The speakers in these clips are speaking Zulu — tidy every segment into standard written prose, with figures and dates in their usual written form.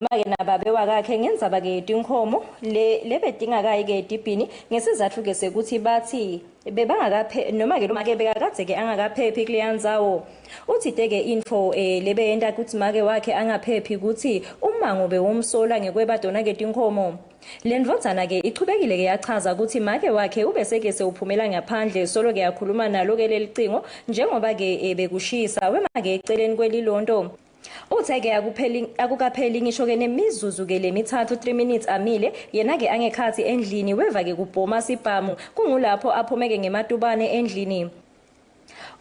Mage nababe wakhe ngendzaba ke tinkhomo le bedingakayi ke edibhini ngesizathu ke sekuthi bathi bebangakaphe noma ke make bekakade ke angakaphephi kuleya ndzawo. Uthide ke info lebeyenta kuthi make wakhe angaphephi ukuthi umango bewumsola ngekwebadona ke tinkhomo. Le ndvodzana ke ichubekile ke yachaza ukuthi make wakhe ubeseke sewuphumela ngaphandle solo ke yakhuluma nalo ke lelicingo njengoba ke bekushisa wema ke eceleni kwelilonto. Utheke akukapheli ngisho ke nemizuzu ke lemithathu 3 minutes amile yena ke angekhathi endlini weva ke kubhoma sibhamu kungulapho aphumeke ngematubane endlini.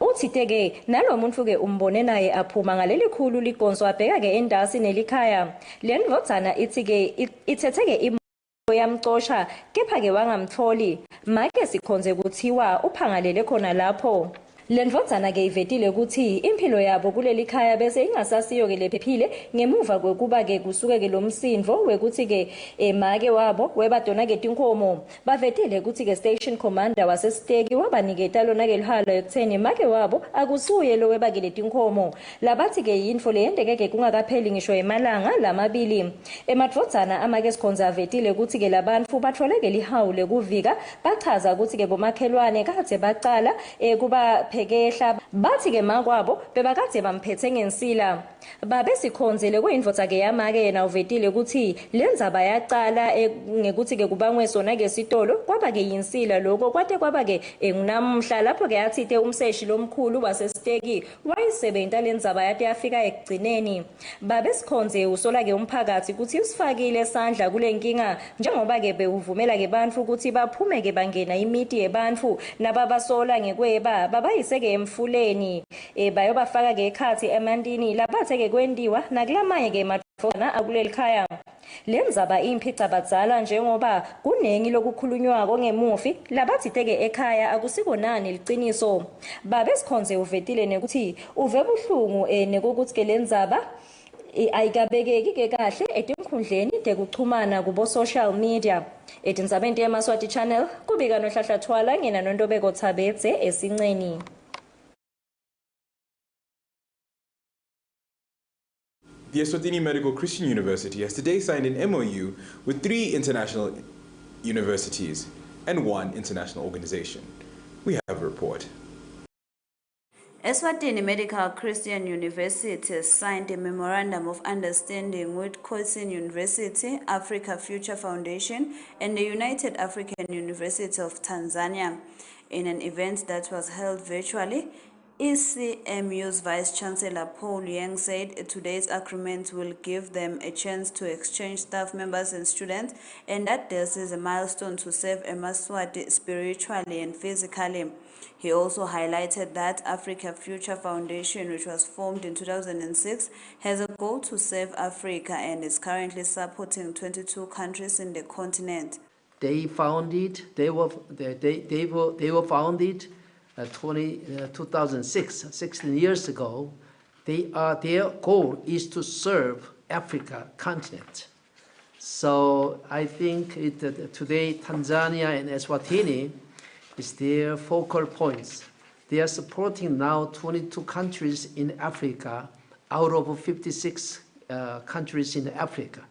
Uthite ke nalomuntu ke umbone naye aphuma ngaleli khulu ligonso abheka ke endasi nelikhaya. Le ndvodzana ithi ke ithethe ke imoto yamcosha kepha ke wangamtholi make sikhonze kuthiwa uphangalele khona lapho. Le ndvodzana ke ivetile ukuthi impilo yabo kuleli khaya bese ingasasiyo ke lephephile ngemuva kwekuba ke kusuke ke lomsindvo wekuthi ke make wabo webadona ke tinkhomo. Bavetile ukuthi ke station commander wasesiteki wabaniketa lona ke lihalo ekutheni make wabo akusuye lo weba ke letinkhomo. Labathi ke yinfo leyendeke ke kungakapheli ngisho emalanga lamabili. Emadvodzana amake sikhonza avetile ukuthi ke labantu bathole ke lihawu lekuvika bachaza ukuthi ke bomakhelwane kade baqala kuba phekehla bathi ke makwabo bebakade bamphethe ngensila. Babe sikhonzele kuyindvodza ke yamake yena uvetile ukuthi lenzaba yaqala ngekuthi ke kubangwe sona ke sitolo kwaba ke yinsila lokho kwate kwaba ke ngunamhla lapho ke yathite umseshi lomkhulu wasesiteki wayisebenta lenzaba yathi yafika ekugcineni. Babe sikhonze usola ke umphakathi ukuthi usifakile esandla kulenkinga njengoba ke bewuvumela ke bantu ukuthi baphume ke bangena imiti yebantu nababasola ngekweba babayiseke emfuleni bayobafaka ke ekhathi emantini labathe ke kwendiwa nakulamanye ke madvona akuleli khaya. Lenzaba imphica badzala njengoba kunengi lokukhulunywako ngemufi labathite ke ekhaya akusikonani liciniso. Babe sikhonze uvetile nekuthi uve buhlungu nekukuthi ke lenzaba ayikabekeki ke kahle etinkhundleni tekuchumana kubo social media. Etindzabeni Yemaswati channel kubika nohlahla thwala ngena noNtobeko Thabetse esinceni. The ESWATINI Medical Christian University has today signed an MOU with 3 international universities and 1 international organization. We have a report. ESWATINI Medical Christian University has signed a Memorandum of Understanding with Khoisan University, Africa Future Foundation, and the United African University of Tanzania. In an event that was held virtually, ECMU's Vice-Chancellor Paul Yang said today's agreement will give them a chance to exchange staff members and students, and that this is a milestone to serve Yemaswati spiritually and physically. He also highlighted that Africa Future Foundation, which was formed in 2006, has a goal to serve Africa and is currently supporting 22 countries in the continent. They were founded 2006, 16 years ago. Their goal is to serve Africa continent. So I think today Tanzania and Eswatini is their focal points. They are supporting now 22 countries in Africa out of 56 countries in Africa.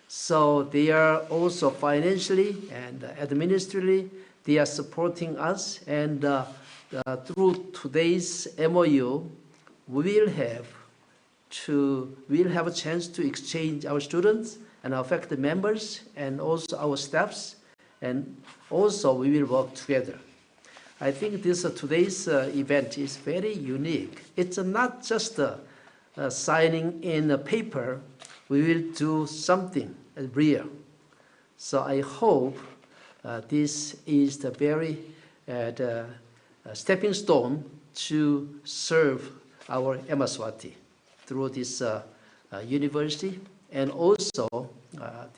So they are also financially and administratively, they are supporting us, and through today's MOU, we'll have a chance to exchange our students and our faculty members and also our staffs, and also we will work together. I think today's event is very unique. It's not just signing in a paper. We will do something real. So I hope this is the very stepping stone to serve our Yemaswati through this university, and also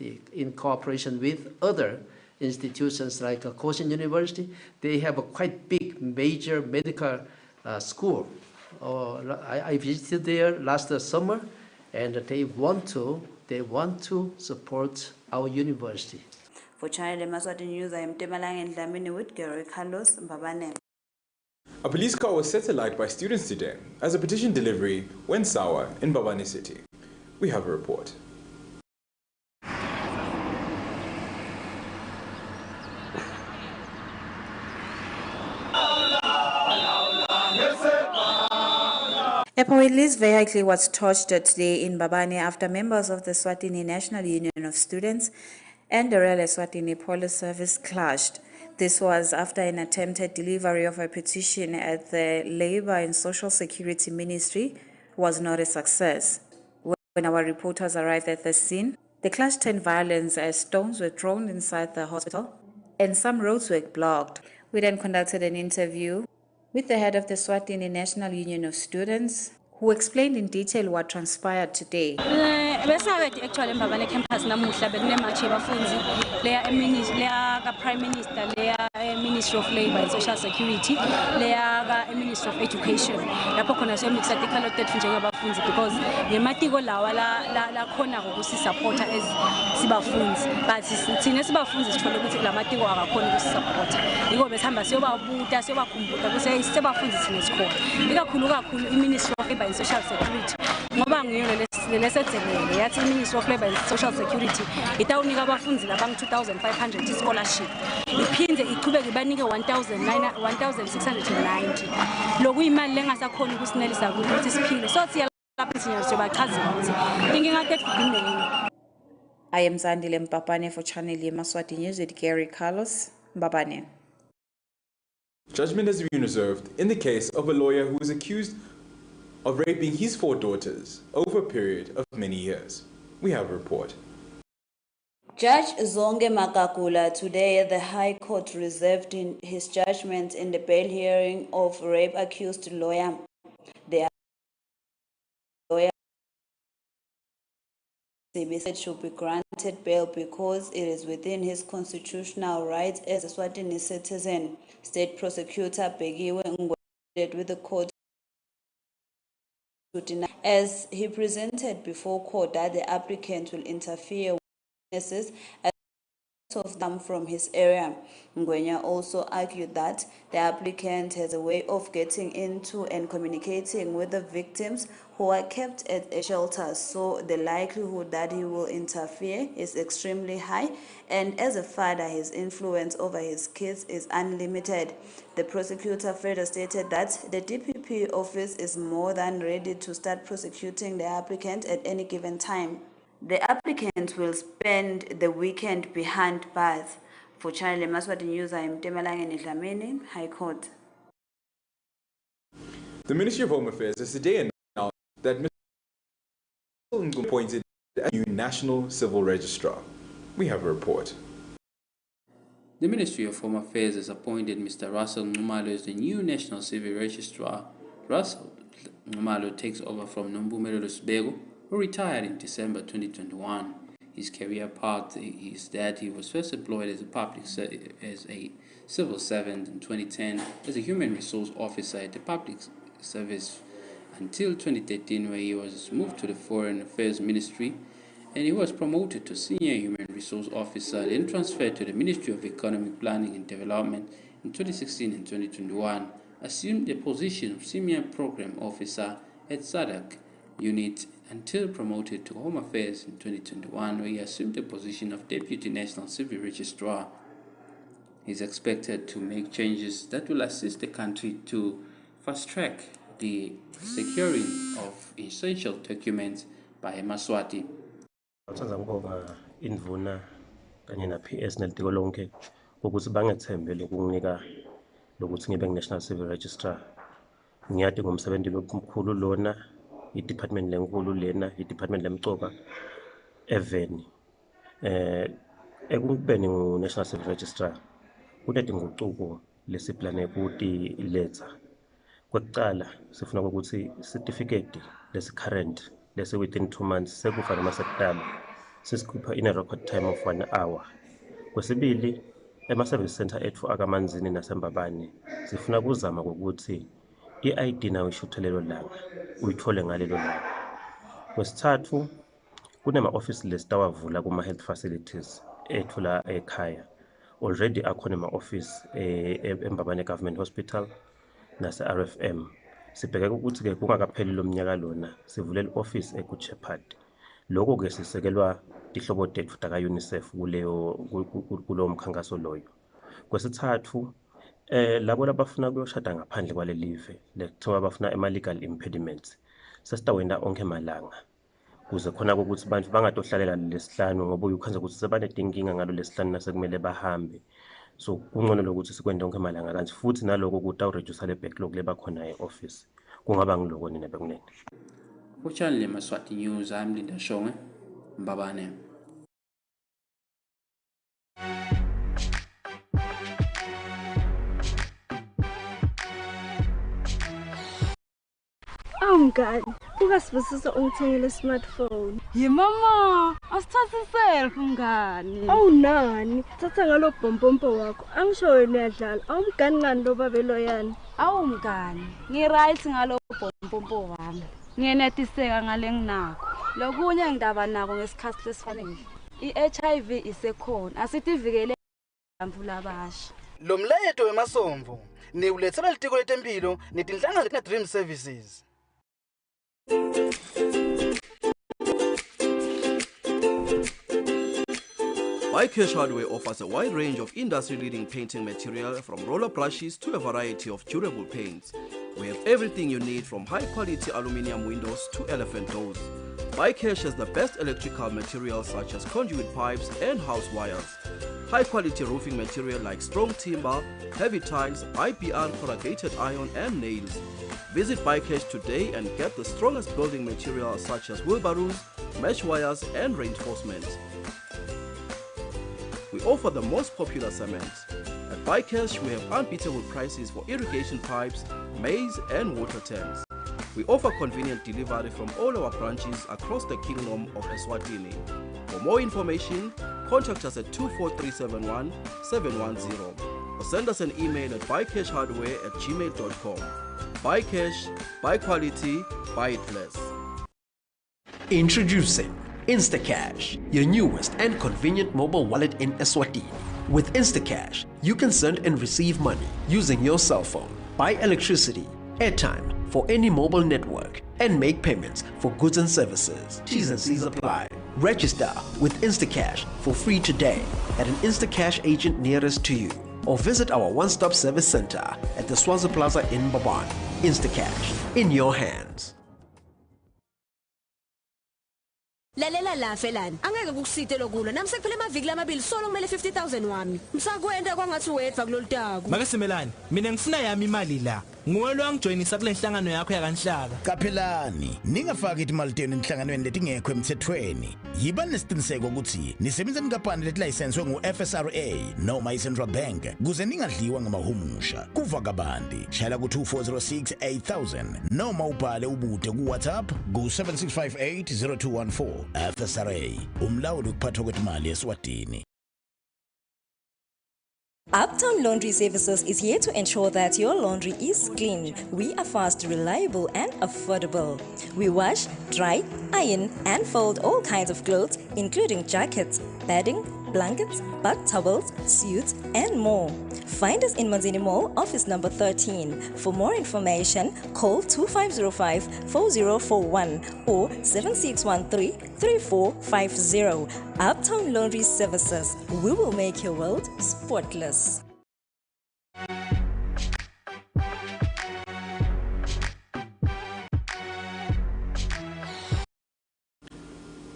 in cooperation with other institutions like Khoisan University. They have a quite big major medical school. I visited there last summer, and they want to support our university. For Channel Yemaswati News, I am Temalang Dlamini with Gary Carlos Mbabane. A police car was set alight by students today as a petition delivery went sour in Mbabane City. We have a report. A police vehicle was torched today in Mbabane after members of the Swatini National Union of Students and the Royal Eswatini Police Service clashed. This was after an attempted delivery of a petition at the Labour and Social Security Ministry was not a success. When our reporters arrived at the scene, the clash turned violence as stones were thrown inside the hospital and some roads were blocked. We then conducted an interview with the head of the Swatini National Union of Students, who explained in detail what transpired today. Actually, Mbabane campus namuhla bekunematch yabafundi leya ka Prime Minister, leya Ministry of Labour and Social Security, leya ka Ministry of Education. Lapho khona siyomikisa tikhalothe njengabafundi because ngematiko lawa la khona ukuthi supporter as sibafundi, but thina sibafundi sithole ukuthi kulamatiko akakhona ukuthi supporter. Yiko besihamba siyobabuta siyobakhumbuza ukuthi sibafundi thina sikhona. Ikakhulu iMinistry of Labour and Social Security ngoba ngiyona lesethelele yathi iMinistry of Labour and Social Security itawunika abafundi labangu 2500 scholarship iphinde iqhubeke ibanike 1690 lokuyimali lengasakhona ukusinelisa ukuthi siphile so siyalapha siyabachazela ukuthi inkinga tetfudineni. I am Zandile Mbabane for Channel Yemaswati News with Gary Carlos Mbabane. Judgment has been reserved in the case of a lawyer who is accused of raping his 4 daughters over a period of many years. We have a report. Judge Zonge Makakula today at the High Court reserved in his judgment in the bail hearing of rape-accused lawyer. The lawyer said should be granted bail because it is within his constitutional rights as a Swatini citizen. State prosecutor Begiwe Ngwede with the court as he presented before court that the applicant will interfere with witnesses as of them from his area. Ngwenya also argued that the applicant has a way of getting into and communicating with the victims who are kept at a shelter, so the likelihood that he will interfere is extremely high, and as a father, his influence over his kids is unlimited. The prosecutor further stated that the DPP office is more than ready to start prosecuting the applicant at any given time. The applicant will spend the weekend behind bars. For Channel Yemaswati News, I am Temelange Dlamini, High Court. The Ministry of Home Affairs has today announced that Mr. Ngum appointed a new National Civil Registrar. We have a report. The Ministry of Home Affairs has appointed Mr. Russell Ngumalo as the new National Civil Registrar. Russell Ngumalo takes over from Nombumelelo Sibego, who retired in December 2021. His career path is that he was first employed as a civil servant in 2010 as a human resource officer at the Public Service until 2013, where he was moved to the Foreign Affairs Ministry and he was promoted to senior human resource officer, then transferred to the Ministry of Economic Planning and Development in 2016 and 2021, assumed the position of senior program officer at SADC unit until promoted to Home Affairs in 2021, where he assumed the position of Deputy National Civil Registrar. He is expected to make changes that will assist the country to fast-track the securing of essential documents by Yemaswati. Indvuna kanye na PS nelitiko lonke ukuthi bangethembe lokunginika lokuthi ngibe ngi-National Civil Registrar. Ngiyade ngomsebenzi lomkhulu lona i-department lenkulu lena i-department lemcoka eveni ekubeni ngu-National Civil Registrar kunetinguquko lesiplane kuti iletha. Kwekucala sifuna ukuthi certificate lesi-current lesi within 2 months sekufanele masekudala sisikhupha in a record time of 1 hour. Kwesibili ema-service center ethu akamanzini nasembabane sifuna kuzama ukuthi i-ID nawe ishuthe lelo langa uyithole ngalelo langa. Kwesithathu kunema-office list awavula kuma-health facilities ethu la ekhaya. Already akhona ama-office eMbabane Government Hospital nase-RFM. Sibheke ukuthi-ke kungakapheli lo mnyaka lona sivule i-office eGood Shepherd. Lokho-ke sisekelwa ihlobo tethu taka-UNICEF kulowo mkhankaso loyo. Kwesithathu labo labafuna kuyoshada ngaphandle kwale live lekuthiwa bafuna ama-legal impediments sesitawenda onke malanga kuze khona ukuthi abantu bangatohlalela lesihlanu ngoba uyukhanza ukuthi sebanedinkinga ngalo lesihlanu nasekumele bahambe. So kungcono lokuthi sikwende onke malanga kanje futhi naloko kutawureduce le backlog leba khona e-office. Kungaba ngiloko nina bekunene. Uchannel Yemaswati News, I'm Linda Shonge, Mbabane. Mngani, ukasibusisa ungithengele smartphone. Mama, asithathe selfie mngani. Nani, thatha ngalo bhompompo wakho. Angisho wena uyadlala. Awumngani ngani lo babelo yani? Mngani, ngiright ngalo bhompompo wami. Ngiyenetiseka ngale nginakho. Lokunye ngidaba nako ngesikhathi lesifanele. I-HIV isekhona. Asitivikele amvula abasha. Lo mlayeto wemasomvu niulethela litiko letempilo netinhlangano letina Dream Services. BuyCash Hardware offers a wide range of industry-leading painting material from roller brushes to a variety of durable paints. We have everything you need from high-quality aluminium windows to elephant doors. BuyCash has the best electrical materials such as conduit pipes and house wires. High-quality roofing material like strong timber, heavy tiles, IPR, corrugated iron and nails. Visit BuyCash today and get the strongest building materials such as wheelbarrows, mesh wires and reinforcements. We offer the most popular cements. At BuyCash, we have unbeatable prices for irrigation pipes, maize and water tanks. We offer convenient delivery from all our branches across the Kingdom of Eswatini. For more information, contact us at 24371 710 or send us an email at buycashhardware@gmail.com. BuyCash, buy quality, buy it less. Introducing InstaCash, your newest and convenient mobile wallet in Eswatini. With InstaCash, you can send and receive money using your cell phone, buy electricity, airtime for any mobile network, and make payments for goods and services. T's and C's apply. Register with InstaCash for free today at an InstaCash agent nearest to you, or visit our one-stop service center at the Swazi Plaza in Baban. InstaCash, in your hands. Lalela la felani angeke kukusite lokulo nami sekuphela amaviki lamabili solo kumele 50,000 wami msakwenda kwangathi wethu kulolitako make simelani mina ngifuna yami imali la nguwe lo angijoinisa kule nhlangano yakho yakanhlaka kaphelani ningafaki imali tenu enhlanganweni letingekho emthethweni yiba nesiqiniseko ukuthi nisebenza nikampani letilayisensiwe ngu-FSRA noma i-Central Bank kuze ningadliwa ngamahumusha kuva kabandi shayela ku-2406 8000 noma ubhale ubude ku-WhatsApp ku-7658 0214 FSRA umlawuli ukuphathwa kwemali eSwatini. Uptown Laundry Services is here to ensure that your laundry is clean. We are fast, reliable, and affordable. We wash, dry, iron, and fold all kinds of clothes, including jackets, bedding, blankets, bath towels, suits, and more. Find us in Manzini Mall, office number 13. For more information, call 2505-4041 or 7613-3450. Uptown Laundry Services. We will make your world spotless.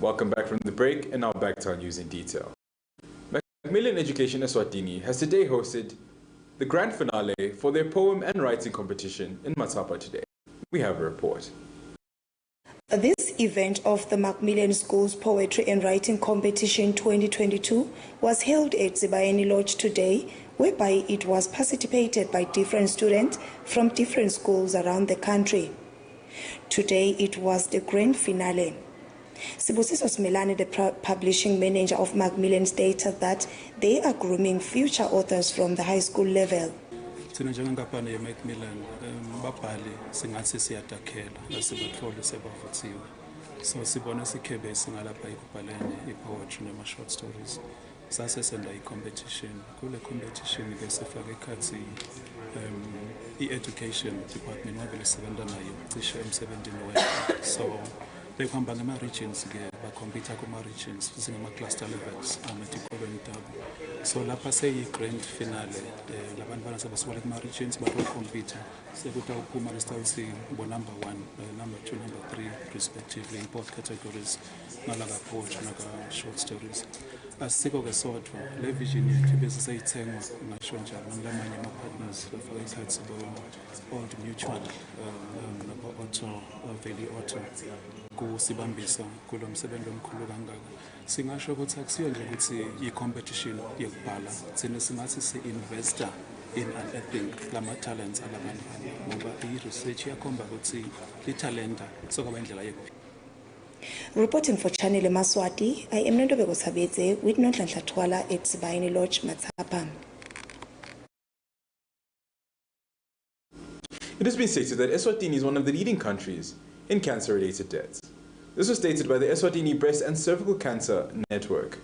Welcome back from the break, and now back to our news in detail. Macmillan Education Eswatini has today hosted the grand finale for their poem and writing competition in Matapa today. We have a report. This event of the Macmillan School's Poetry and Writing Competition 2022 was held at Zibayeni Lodge today, whereby it was participated by different students from different schools around the country. Today it was the grand finale. Sibusiso Smelani, the publishing manager of Macmillan, stated that they are grooming future authors from the high school level. Thina njengenkampani ye-Macmillan babhali singathi siyatakhela asibathole sebavuthiwe so sibona sikhebe singalapha ekubhaleni i-poetry nama-short stories sasesenda i-competition kule competition ke sifake ekhathi i-education department ngoba lesebenza nayo cishe emsebenzini wethu so bekuhamba ngama-regions ke but compete kuma-regions singama-cluster levels etikolweni tabo. So lapha seyi-grand finale labantu bana sebasuka kuma-regions baro-compete sekutawuphuma lesitawuthi bo-number 1, number 2, number 3 respectively in both categories nalaka-poetry naka-short stories. Asikho-ke sodwa le vision yethu bese seyithengwa ngasho njalo nakulamanye ama-partners bafaka ikhathi bo-Old Mutual nabo-Auto Valley Auto kusibambisa kulo msebenzi omkhulu kangaka. Singasho ukuthi akusiyo nje ukuthi i-competition yokubhala, thina singathi si-investor in unearthing lama-talents alabantu ngoba i-research yakhomba ukuthi lithalenta sokwaba indlela yokuphila. Reporting for Channel Yemaswati, I am Nondobeko Sabetse with Nonhlanhla Thwala at Sibayeni Lodge, Matsapa. It has been stated that Eswatini is one of the leading countries in cancer-related deaths. This was stated by the Eswatini Breast and Cervical Cancer Network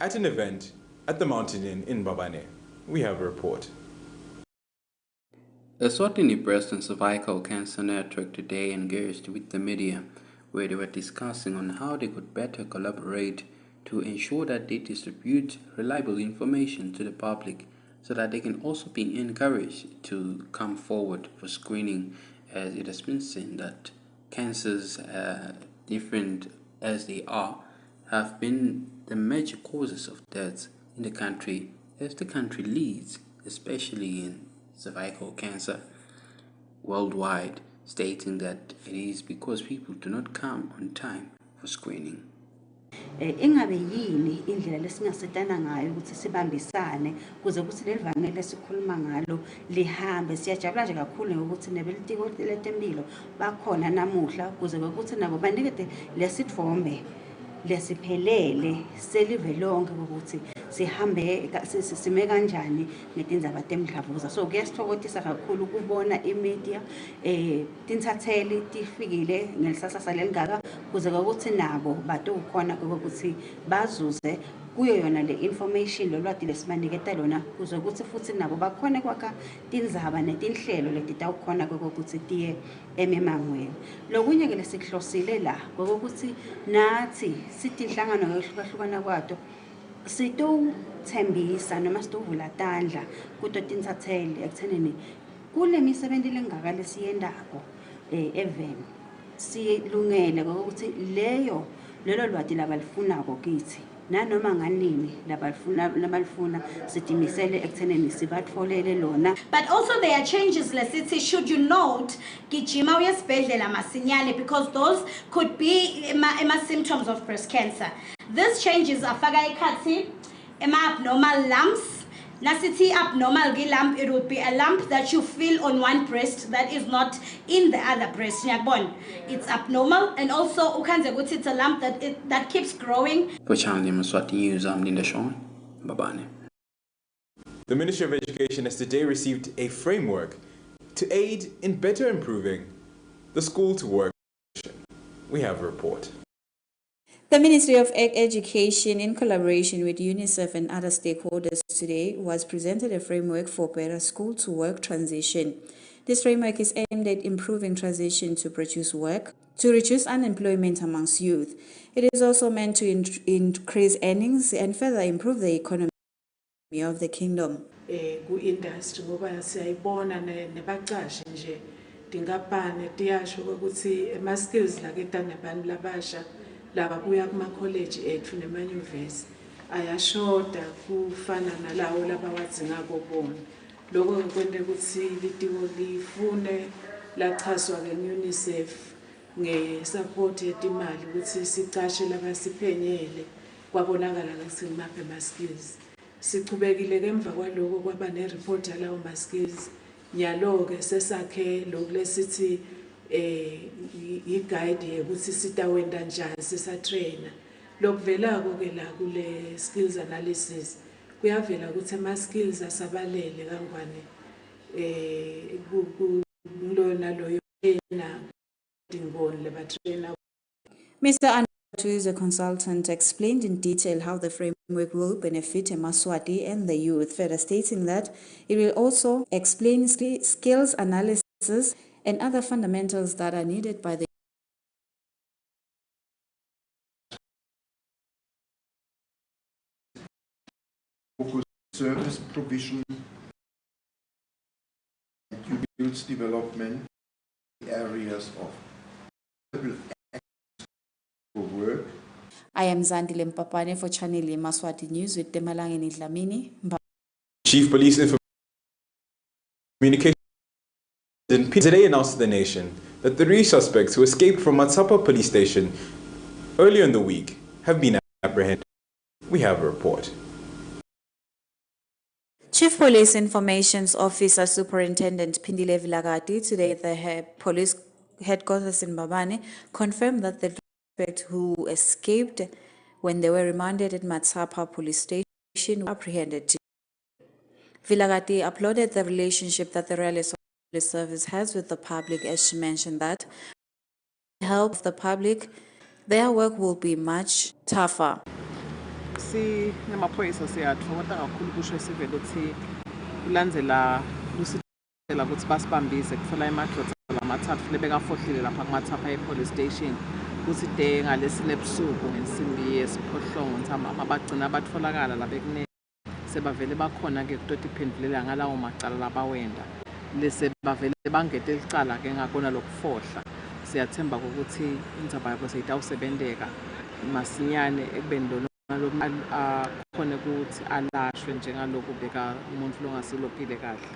at an event at the Mountain Inn in Mbabane. We have a report. Eswatini Breast and Cervical Cancer Network today engaged with the media, where they were discussing on how they could better collaborate to ensure that they distribute reliable information to the public so that they can also be encouraged to come forward for screening, as it has been seen that cancers, different as they are, have been the major causes of deaths in the country, as the country leads, especially in cervical cancer worldwide, stating that it is because people do not come on time for screening. Ingabe yini indlela lesingasetana ngayo ukuthi sibambisane kuze ukuthi lelivangeli esikhuluma ngalo lihambe. Siyajabula nje kakhulu ngokuthi nebelitiko letempilo bakhona namuhla kuze ukuthi nabo banikete lesithombe lesiphelele selive lonke ukuthi sihambe sime kanjani ngetindzaba temdlavuza. So kuyasithokozisa kakhulu kubona imedia tinthatheli tifikile ngelisasa lelingaka kuze ukuthi nabo bato ukhona ukuthi bazuze kuyo yona le information lolwati lesibaniketa lona kuze ukuthi futhi nabo bakhona kwakha tindzaba netinhlelo letitawukhona ukuthi tiye ememangweni. Lokunye ke lesihlosile la ukuthi nathi sitinhlangano ehlukahlukana kwato sitothembisa noma sitovula tandla kuto tinthatheli ekuthenini kule misebenzi lengaka lesiyendako even silungele ukuthi lelo lwati labalifunako kithi nanoma nganini labalifuna sitimisele ekuthenini sibatfolele lona. But also there are changes lesithi should you note gijima uyesibhedlela masinyane because those could be symptoms of breast cancer. These changes afaka ikhathi abnormal lumps. Nasithi abnormal lump, it would be a lump that you feel on one breast that is not in the other breast. It's abnormal, and also it's a lump that keeps growing. For Channel Yemaswati News, I'm Linda Sean, Mbabane. The Ministry of Education has today received a framework to aid in better improving the school-to-work. We have a report. The Ministry of Education, in collaboration with UNICEF and other stakeholders today, was presented a framework for better school-to-work transition. This framework is aimed at improving transition to produce work, to reduce unemployment amongst youth. It is also meant to increase earnings and further improve the economy of the kingdom. Ku-industry ngoba siyayibona nebaqashi nje dingabhane tiyasho ukuthi ama-skills laketa nabantu labasha laba buya kuma-college ethu nemanyuvesi ayashoda kufana nalawo labawadzinga bona. Lokho kwente ukuthi litiko lifune lachaswa nge-UNICEF nge-support yetimali ukuthi sicashe labasiphenyele kwabonakala ukuthi ngimaphi ama-skills. Sichubekile kemva kwaloko kwaba ne-report yalawo ma-skills. Nyalo-ke sesakhe lokhu lesithi i-guide yokuthi sitawenda njani sisatrainer. Lokuvelako-ke la kule skills analysis kuyavela ukuthi ama-skills asabalele kangwane kulona loyo dingoni lebatrainer. Mr. Andrew, who is a consultant, explained in detail how the framework will benefit Yemaswati and the youth, further stating that it will also explain skills analysis and other fundamentals that are needed by the service provision, youth development, areas of for work. I am Zandile Mpapane for Channel Yemaswati News with Demalangeni Dlamini. Chief Police Communication today announced to the nation that the 3 suspects who escaped from Matsapa police station earlier in the week have been apprehended. We have a report. Chief Police Informations Officer Superintendent Pindile Vilagati today at the police headquarters in Mbabane confirmed that the suspects who escaped when they were remanded at Matsapa police station were apprehended. Vilagati applauded the relationship that the Royal Police Service has with the public, as she mentioned that with the help of the public, their work will be much tougher. Namaphoyisa siyathokoza kakhulu kusho sivele ukuthi kulandzela lusitela ukuthi basibambise kuthola imadlozi lamathathu fune bekafohlile lapha kumathapha e-police station kuthi de ngalesine ebusuku ngensimbi yesiphohlongo ntambama bagcina batholakala la bekune sebavele bakhona ke kutoti iphendulela ngalawo macala labawenda lese bavele bangete licala ke ngakona lokufohla siyathemba ukuthi indzaba yabo seyitawusebenteka masinyane ekubeni akhona ukuthi alashwe njengalokhu beka umuntu longasilo-phile kahle.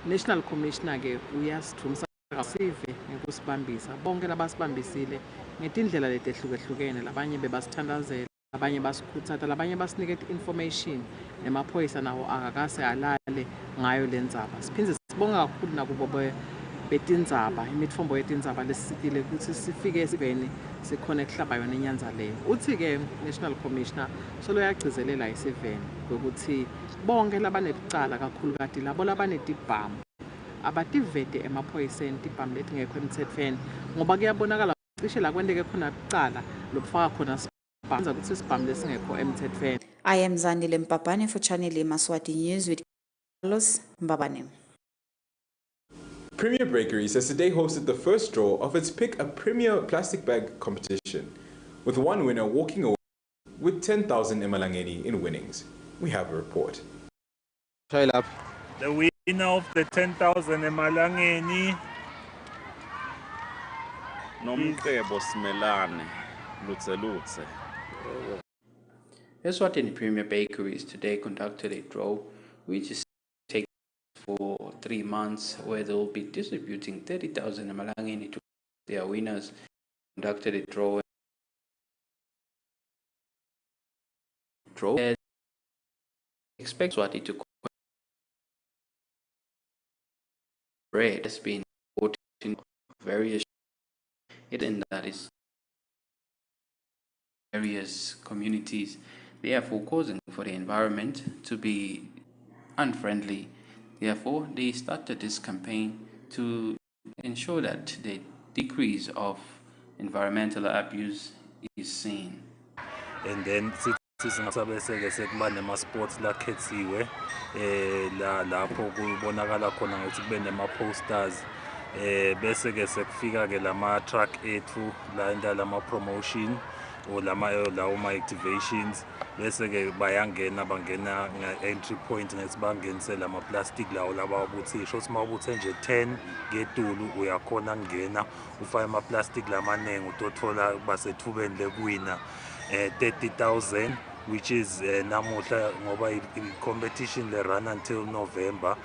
National Commissioner ke uyasithumisa sive ngekusibambisa bonke labasibambisile ngetindlela letehlukehlukene labanye bebasithandazela abanye basikhuthaza labanye basinike information nemaphoyisa nawo akakase alale ngayo lendzaba siphindze sibonga kakhulu nakubo betindzaba imitfombo yetindzaba lesisitile ukuthi sifike esiveni sikhona kuhlaba yona inyanza leyo uthi ke National Commissioner solo yagcizelela isiveni ukuthi bonke labanecala kakhulu kati labo labanetibhamu abativete emaphoyiseni tibhamu letingekho emthethweni ngoba kuyabonakala cishe la kwendeke khona icala lobufaka khona sibhamu ukuthi sibhamu lesingekho emthethweni. I am Zandile Mpapane for Channel Yemaswati News with Carlos Mbabane. Premier Bakeries has today hosted the first draw of its Pick a Premier plastic bag competition, with one winner walking away with 10,000 emalangeni in winnings. We have a report. The winner of the 10,000 emalangeni Nomcebo Smelane Lutse. ESWATINI Premier Bakeries today conducted a draw which is for 3 months, where they will be distributing 30,000 emalangeni to their winners. Conducted a draw. Expect Swati to bread has been bought in various various communities, therefore causing for the environment to be unfriendly. Therefore, they started this campaign to ensure that the decrease of environmental abuse is seen. And then sisingabeseke sekuba nema-sports lakhethiwe lapho kubonakala khona ngokuthi kube nema-posters bese-ke sekufika ke lama-truck ethu la lama-promotion or lawo ma-activations bese-ke bangena nge-entry point ngethi bangenise lama-plastic lawo labawabuthi sho ukuthi mawubuthe nje 10 ngetulu uyakhona kungena ufake ama-plastic lamaningi utothola basethubeni lekuwina 30,000 which is namuhla ngoba i-competition le run until November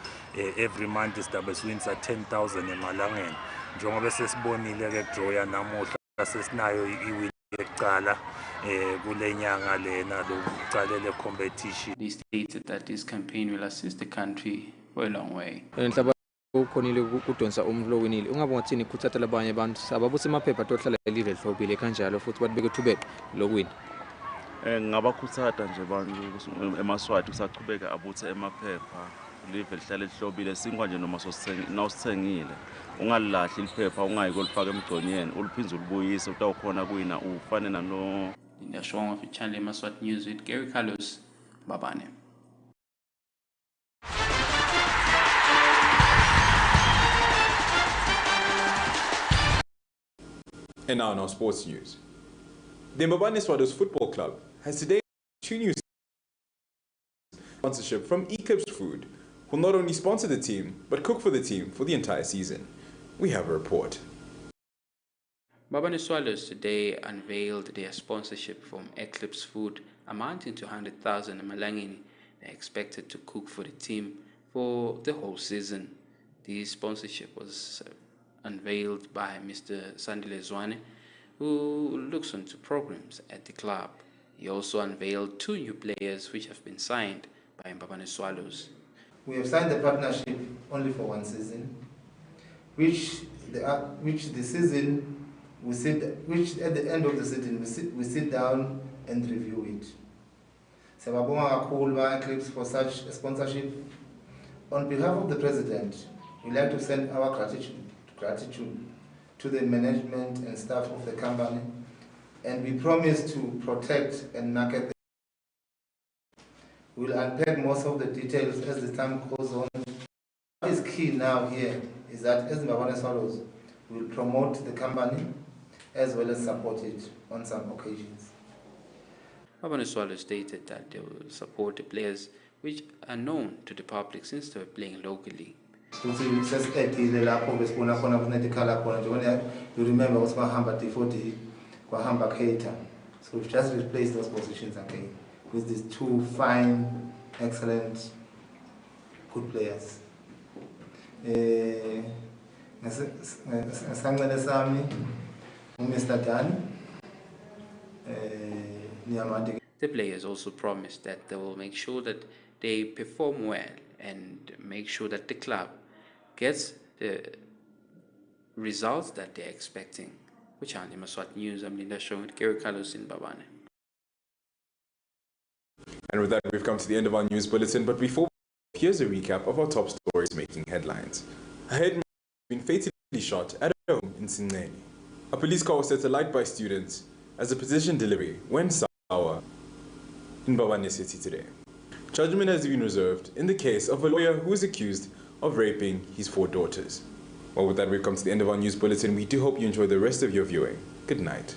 every month istabe siwinisa 10,000 emalangeni njengoba sesibonile ke draw ya namuhla sesinayo iwin ecala kule nyanga lena lokucala le competition. They stated that this campaign will assist the country for a long way. Ukhonile ukudonsa umlo winile ungabe ngathini ikhuthatha labanye abantu sababuse emaphepha tohlala live ehlobile kanjalo futhi bathi beke thubele lokwini ngabakhuthatha nje abantu eMaswati kusaqhubeka abuthe emaphepha live lihlale lihlobile sinkwa nje noma sosithengile ungalilahli liphepha ungayi kolifaka emgconyeni uliphinza ulibuyise utawukhona kuwina ufane nalo. Showing off Channel Yemaswati News with Gary Carlos Babane. And now in our sports news. The Mbabane Swados Football Club has today 2 new sponsorship from Eclipse Food, who will not only sponsor the team, but cook for the team for the entire season. We have a report. Mbabane Swallows today unveiled their sponsorship from Eclipse Food, amounting to 100,000 Malangini. They're expected to cook for the team for the whole season. The sponsorship was unveiled by Mr. Sandile Zwane, who looks onto programs at the club. He also unveiled 2 new players which have been signed by Mbabane Swallows. We have signed the partnership only for 1 season, which at the end of the season we sit down and review it. Siyabonga kakhulu ba-Eclipse for such a sponsorship. On behalf of the President, we'd like to send our gratitude to the management and staff of the company, and we promise to protect and market the. We'll unpack most of the details as the time goes on. What is key now here is that as Mbabane Swallows, we'll promote the company as well as support it on some occasions. Mbabane Swallows stated that they will support the players which are known to the public since they were playing locally. You remember what's Hamba D40, Hamba Keita. So we've just replaced those positions again with these 2 fine, excellent, good players. The players also promised that they will make sure that they perform well and make sure that the club gets the results that they're expecting. Which are Yemaswati News, I'm Linda Shong with Gary Carlos in Mbabane. And with that, we've come to the end of our news bulletin. But before, here's a recap of our top stories making headlines. A headman has been fatally shot at a home in Sinene. A police car was set alight by students as a position delivery went sour in Mbabane City today. Judgment has been reserved in the case of a lawyer who is accused of raping his 4 daughters. Well, with that, we've come to the end of our news bulletin. We do hope you enjoy the rest of your viewing. Good night.